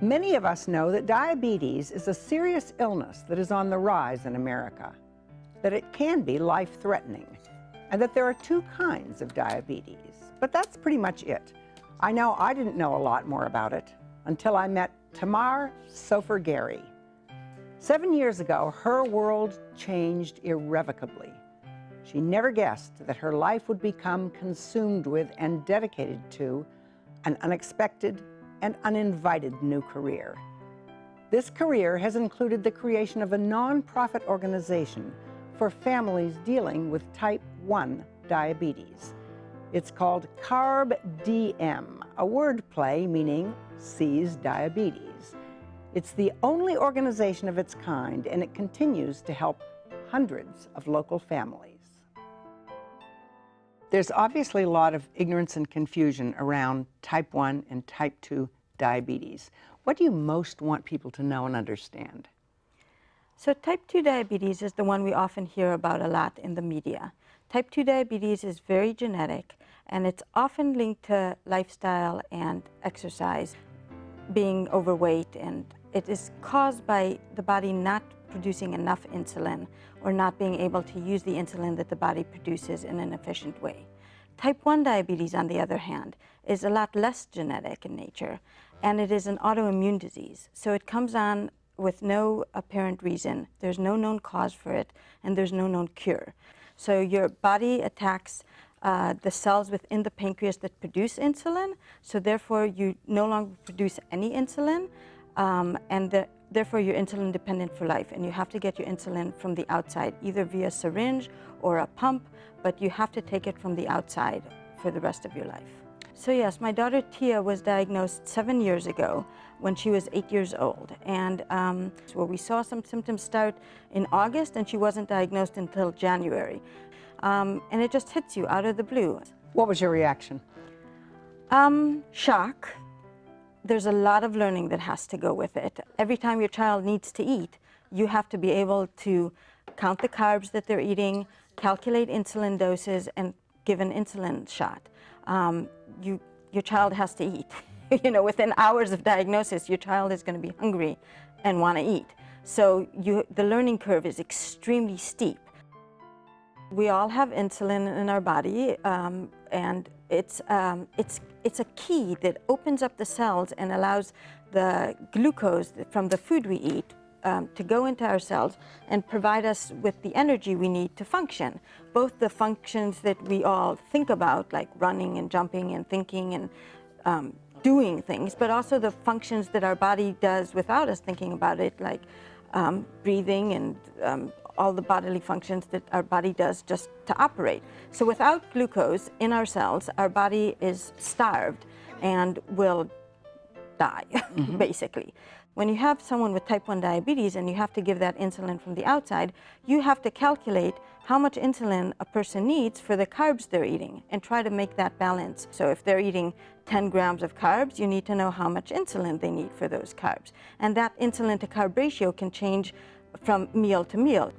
Many of us know that diabetes is a serious illness that is on the rise in America, that it can be life-threatening, and that there are two kinds of diabetes. But that's pretty much it. I know I didn't know a lot more about it until I met Tamar Sofer-Geri. 7 years ago, her world changed irrevocably. She never guessed that her life would become consumed with and dedicated to an unexpected and uninvited new career. This career has included the creation of a non-profit organization for families dealing with type 1 diabetes. It's called CarbDM, a wordplay meaning Sees Diabetes. It's the only organization of its kind, and it continues to help hundreds of local families. There's obviously a lot of ignorance and confusion around type 1 and type 2 diabetes. What do you most want people to know and understand? So type 2 diabetes is the one we often hear about a lot in the media. Type 2 diabetes is very genetic, and it's often linked to lifestyle and exercise, being overweight, and it is caused by the body not producing enough insulin or not being able to use the insulin that the body produces in an efficient way. Type 1 diabetes, on the other hand, is a lot less genetic in nature, and it is an autoimmune disease. So it comes on with no apparent reason. There's no known cause for it, and there's no known cure. So your body attacks the cells within the pancreas that produce insulin, so therefore you no longer produce any insulin, therefore you're insulin dependent for life, and you have to get your insulin from the outside, either via syringe or a pump, but you have to take it from the outside for the rest of your life. So yes, my daughter Tia was diagnosed 7 years ago when she was 8 years old, and we saw some symptoms start in August, and she wasn't diagnosed until January. And it just hits you out of the blue. What was your reaction? Shock. There's a lot of learning that has to go with it. Every time your child needs to eat, you have to be able to count the carbs that they're eating, calculate insulin doses, and give an insulin shot. Your child has to eat. You know, within hours of diagnosis, your child is going to be hungry and want to eat. So the learning curve is extremely steep. We all have insulin in our body, and it's a key that opens up the cells and allows the glucose from the food we eat to go into our cells and provide us with the energy we need to function. Both the functions that we all think about, like running and jumping and thinking and doing things, but also the functions that our body does without us thinking about it, like breathing and all the bodily functions that our body does just to operate. So without glucose in our cells, our body is starved and will die, basically. When you have someone with type 1 diabetes and you have to give that insulin from the outside, you have to calculate how much insulin a person needs for the carbs they're eating and try to make that balance. So if they're eating 10 grams of carbs, you need to know how much insulin they need for those carbs. And that insulin to carb ratio can change from meal to meal.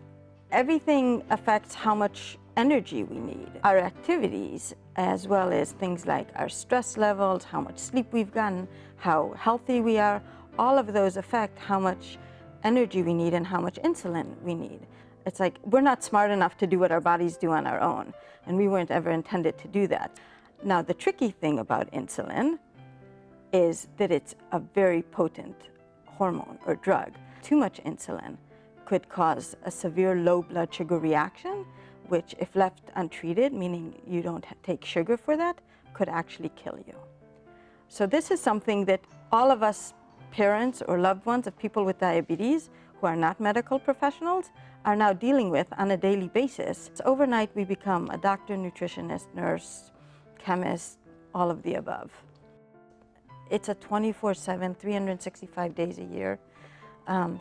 Everything affects how much energy we need. Our activities, as well as things like our stress levels, how much sleep we've gotten, how healthy we are, all of those affect how much energy we need and how much insulin we need. It's like we're not smart enough to do what our bodies do on our own, and we weren't ever intended to do that. Now, the tricky thing about insulin is that it's a very potent hormone or drug. Too much insulin could cause a severe low blood sugar reaction, which if left untreated, meaning you don't take sugar for that, could actually kill you. So this is something that all of us parents or loved ones of people with diabetes who are not medical professionals are now dealing with on a daily basis. So overnight we become a doctor, nutritionist, nurse, chemist, all of the above. It's a 24/7, 365 days a year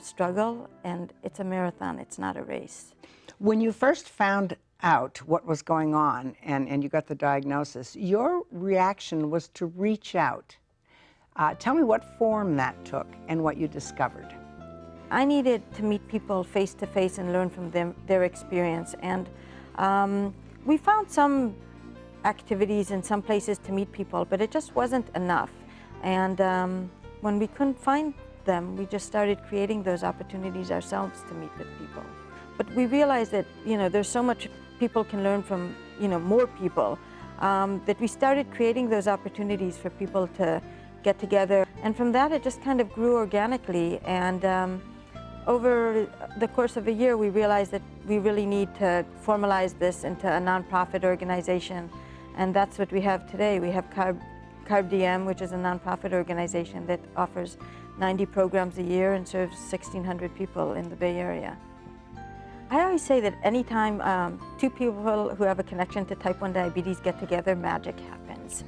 struggle, and it's a marathon, it's not a race. When you first found out what was going on and you got the diagnosis, your reaction was to reach out. Tell me what form that took and what you discovered. I needed to meet people face to face and learn from their experience, and we found some activities in some places to meet people, but it just wasn't enough. And when we couldn't find them, we just started creating those opportunities ourselves to meet with people. But we realized that, there's so much people can learn from, more people, that we started creating those opportunities for people to get together. And from that, it just kind of grew organically. And over the course of a year, we realized that we really need to formalize this into a nonprofit organization. And that's what we have today. We have CarbDM, which is a nonprofit organization that offers 90 programs a year and serves 1,600 people in the Bay Area. I always say that anytime two people who have a connection to type 1 diabetes get together, magic happens.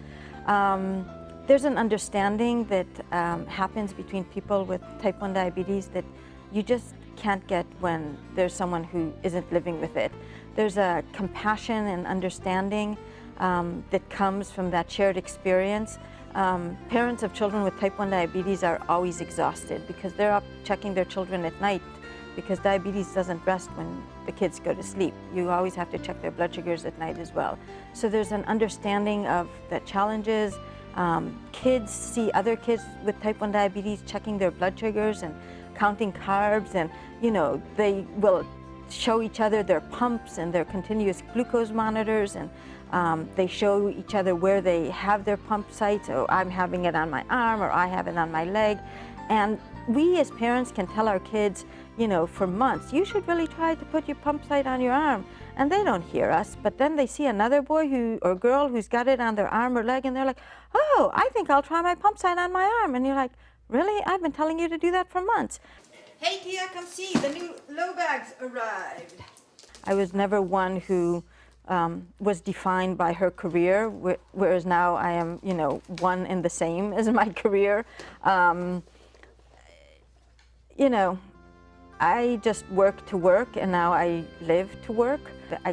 There's an understanding that happens between people with type 1 diabetes that you just can't get when there's someone who isn't living with it. There's a compassion and understanding that comes from that shared experience. Parents of children with type 1 diabetes are always exhausted because they're up checking their children at night, because diabetes doesn't rest when the kids go to sleep. You always have to check their blood sugars at night as well. So there's an understanding of the challenges. Kids see other kids with type 1 diabetes checking their blood sugars and counting carbs, and they will show each other their pumps and their continuous glucose monitors, and they show each other where they have their pump sites. Oh, I'm having it on my arm, or I have it on my leg. And we as parents can tell our kids, for months, you should really try to put your pump site on your arm. And they don't hear us, but then they see another boy or girl who's got it on their arm or leg, and they're like, oh, I think I'll try my pump site on my arm. And you're like, really? I've been telling you to do that for months. Hey, Tia, come see, the new low bags arrived. I was never one who was defined by her career, whereas now I am, one and the same as my career. I just work to work, and now I live to work.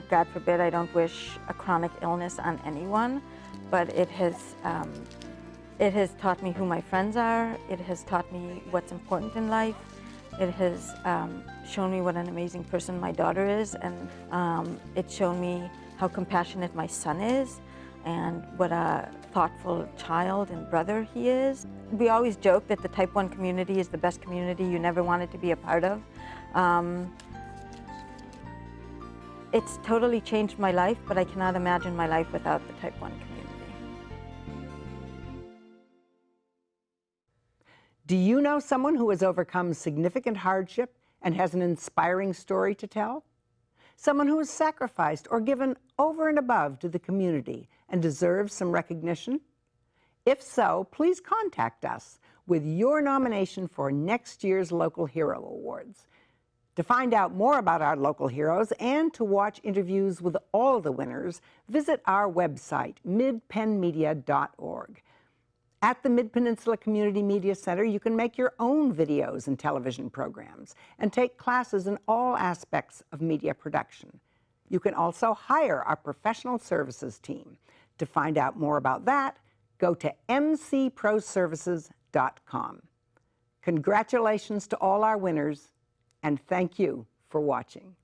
God forbid, I don't wish a chronic illness on anyone, but it has taught me who my friends are. It has taught me what's important in life. It has shown me what an amazing person my daughter is, and it's shown me how compassionate my son is, and what a thoughtful child and brother he is. We always joke that the type 1 community is the best community you never wanted to be a part of. It's totally changed my life, but I cannot imagine my life without the type 1 community. Do you know someone who has overcome significant hardship and has an inspiring story to tell? Someone who has sacrificed or given over and above to the community and deserves some recognition? If so, please contact us with your nomination for next year's Local Hero Awards. To find out more about our local heroes and to watch interviews with all the winners, visit our website, midpennmedia.org. At the Mid-Peninsula Community Media Center, you can make your own videos and television programs and take classes in all aspects of media production. You can also hire our professional services team. To find out more about that, go to mcproservices.com. Congratulations to all our winners, and thank you for watching.